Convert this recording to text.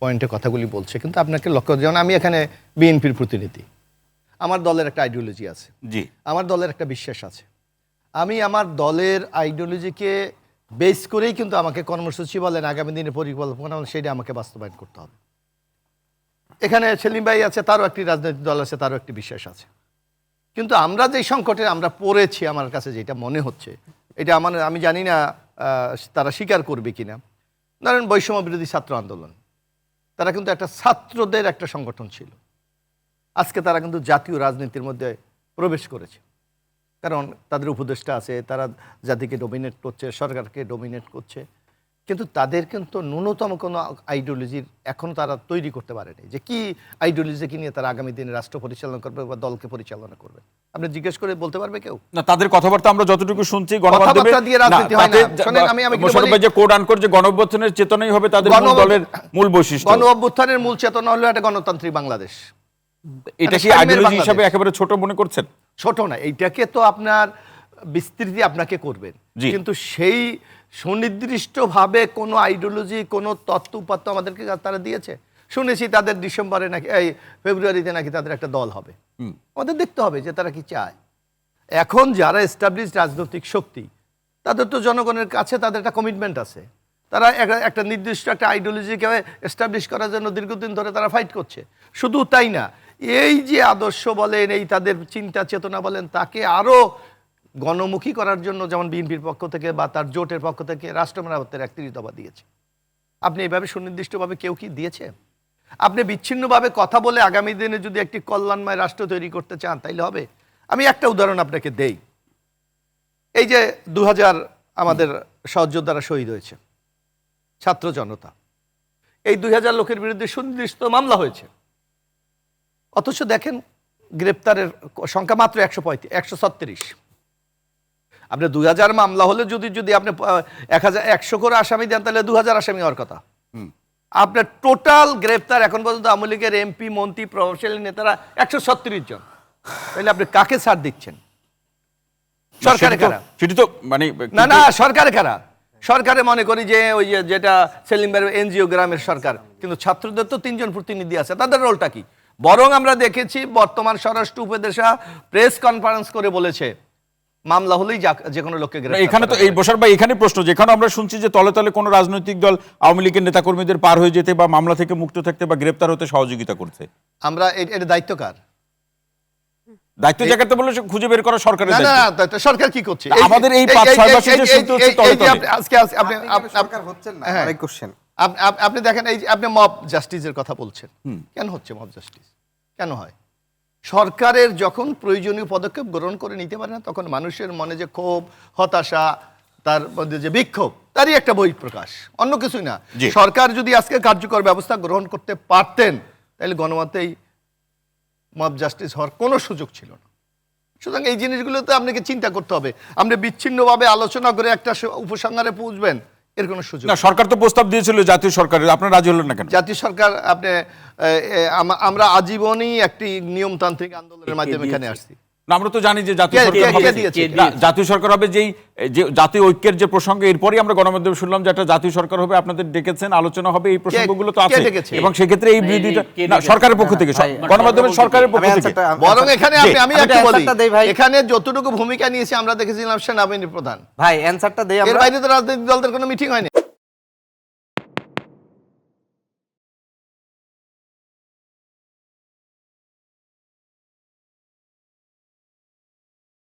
পয়েন্টে কথাগুলি বলছে, কিন্তু আপনাকে লক্ষ্য, যেমন আমি এখানে বিএনপির প্রতিনিধি, আমার দলের একটা আইডিওলজি আছে, জি, আমার দলের একটা বিশ্বাস আছে। আমি আমার দলের আইডিওলজিকে বেস করেই কিন্তু আমাকে কর্মসূচি বলেন, আগামী দিনের পরিকল্পনা বলেন, সেটা আমাকে বাস্তবায়ন করতে হবে। এখানে সেলিম ভাই আছে, তারও একটি রাজনৈতিক দল আছে, তারও একটি বিশ্বাস আছে। কিন্তু আমরা যে সংকটে আমরা পড়েছি, আমার কাছে যেটা মনে হচ্ছে, এটা আমি জানি না তারা স্বীকার করবে কিনা। ধরেন বৈষম্য বিরোধী ছাত্র আন্দোলন, তারা কিন্তু একটা ছাত্রদের একটা সংগঠন ছিল। আজকে তারা কিন্তু জাতীয় রাজনীতির মধ্যে প্রবেশ করেছে, কারণ তাদের উপদেষ্টা আছে, তারা জাতিকে ডোমিনেট করছে, সরকারকে ডোমিনেট করছে। কিন্তু তাদের কিন্তু ন্যূনতম কোনো আইডিওলজির এখনও তারা তৈরি করতে পারেনি, যে কি আইডিওলজিকে নিয়ে তারা আগামী দিনে রাষ্ট্র পরিচালনা করবে বা দলকে পরিচালনা করবে। আপনি জিজ্ঞেস করে বলতে পারবে কেউ? না, তাদের কথাবার্তা আমরা যতটুকু শুনছি গণমাধ্যমে দিয়ে রাজনীতি হয় না। শুনেন, আমি মোশাররফ ভাই যে কোড আনকোড যে গণঅভ্যুত্থানের চেতনাই হবে তাদের মূল দলের মূল বৈশিষ্ট্য। গণঅভ্যুত্থানের মূল চেতনা হলো একটা গণতান্ত্রিক বাংলাদেশ। এটা কি আইডিওলজি হিসেবে একেবারে ছোট মনে করছেন? ছোট না, এইটাকে তো আপনার বিস্তৃতি আপনাকে করবেন, কিন্তু সেই সুনির্দিষ্টভাবে কোনো আইডিওলজি, কোনো তত্ত্ব উপাত্ত আমাদেরকে তারা দিয়েছে? শুনেছি তাদের ডিসেম্বরে নাকি, এই ফেব্রুয়ারিতে নাকি তাদের একটা দল হবে। আমাদের দেখতে হবে যে তারা কি চায়। এখন যারা এস্টাবলিশ রাজনৈতিক শক্তি, তাদের তো জনগণের কাছে তাদের একটা কমিটমেন্ট আছে। তারা একটা নির্দিষ্ট একটা আইডিওলজিকে এস্টাবলিশ করার জন্য দীর্ঘদিন ধরে তারা ফাইট করছে। শুধু তাই না, এই যে আদর্শ বলেন, এই তাদের চিন্তা চেতনা বলেন, তাকে আরও গণমুখী করার জন্য যেমন বিএনপির পক্ষ থেকে বা তার জোটের পক্ষ থেকে রাষ্ট্র মেরামতের ৩১ দফা দিয়েছে। আপনি এইভাবে সুনির্দিষ্টভাবে কেউ কি দিয়েছে? আপনি বিচ্ছিন্নভাবে কথা বলে আগামী দিনে যদি একটি কল্যাণময় রাষ্ট্র তৈরি করতে চান, তাইলে হবে। আমি একটা উদাহরণ আপনাকে দেই। এই যে ২০০০ আমাদের সহযোদ্ধারা শহীদ হয়েছে, ছাত্র জনতা, এই ২০০০ লোকের বিরুদ্ধে সুনির্দিষ্ট মামলা হয়েছে, অথচ দেখেন গ্রেপ্তারের সংখ্যা মাত্র ১৩৬। আপনি ২০০০ মামলা হলে যদি আপনি ১০০ করে আসামি দেন, তাহলে ২০০০ আসামি হওয়ার কথা। আপনার টোটাল গ্রেপ্তার এখন পর্যন্ত আওয়ামী লীগের এমপি, মন্ত্রী, প্রভাবশালী নেতারা ১৩৬ জন। তাহলে আপনি কাকে ছাড় দিচ্ছেন? সরকারে কারা? সেটি তো মানে না, সরকারে কারা? সরকারে মনে করি যে ওই যেটা সেলিম ভাইয়ের এনজিও গ্রামের সরকার, কিন্তু ছাত্রদের তো ৩ জন প্রতিনিধি আছে, তাদের রোলটা কি? বরং আমরা দেখেছি বর্তমান স্বরাষ্ট্র উপদেষ্টা প্রেস কনফারেন্স করে বলেছে মামলা হলেই যে কোনো লোককে গ্রেফতার। এখানে তো এই বসার ভাই, এখানে প্রশ্ন, যেখানে আমরা শুনছি যে তলে তলে কোনো রাজনৈতিক দল আওয়ামী লীগের নেতাকর্মীদের পার হয়ে যেতে বা মামলা থেকে মুক্ত থাকতে বা গ্রেপ্তার হতে সহযোগিতা করছে, আমরা এর দায়িত্ব কার? দায়িত্ব জায়গাতে বলে খুঁজে বের করা সরকারের দায়িত্ব। না, সরকার কি করছে? আমাদের এই ৫-৬ মাসে যে শুনতে হচ্ছে তলে তলে। আজকে আপনি সরকার হচ্ছেন না, আরেক কোশ্চেন। আপনি দেখেন, এই যে আপনি মব জাস্টিসের কথা বলছেন, কেন হচ্ছে মব জাস্টিস? কেন হয়? সরকারের যখন প্রয়োজনীয় পদক্ষেপ গ্রহণ করে নিতে পারে না, তখন মানুষের মনে যে ক্ষোভ, হতাশা, তার মধ্যে যে বিক্ষোভ, তারই একটা বহিঃপ্রকাশ, অন্য কিছুই না। সরকার যদি আজকে কার্যকর ব্যবস্থা গ্রহণ করতে পারতেন, তাহলে গণমতেই মব জাস্টিস হওয়ার কোনো সুযোগ ছিল না। সুতরাং এই জিনিসগুলোতে আপনাকে চিন্তা করতে হবে। আপনি বিচ্ছিন্নভাবে আলোচনা করে একটা উপসংহারে পৌঁছবেন, এর কোনো সুযোগ না। সরকার তো প্রস্তাব দিয়েছিল জাতীয় সরকারের, আপনারা রাজি হলেন না কেন? জাতীয় সরকার, আপনি আমরা আজীবনই একটি নিয়মতান্ত্রিক আন্দোলনের মাধ্যমে এখানে আসছি। না, আমরা তো জানি যে জাতীয় সরকার হবে, যেই জাতীয় ঐক্যের যে প্রসঙ্গ, এরপরই আমরা গণমাধ্যমে শুনলাম যে একটা জাতীয় সরকার হবে, আপনাদের ডেকেছেন, আলোচনা হবে, এই প্রসঙ্গগুলো তো আছে, এবং সেক্ষেত্রে এই বিরোধিতা সরকারের পক্ষ থেকে, গণমাধ্যমের সরকারের পক্ষ থেকে। বরং এখানে আমি একটা বলি, এখানে যতটুকু ভূমিকা নিয়েছি আমরা দেখেছিলাম সেনাবাহিনীর প্রধান। ভাই অ্যানসারটা দেই আমরা। এর বাইরে তো রাজনৈতিক দলদের কোনো মিটিং হয়নি।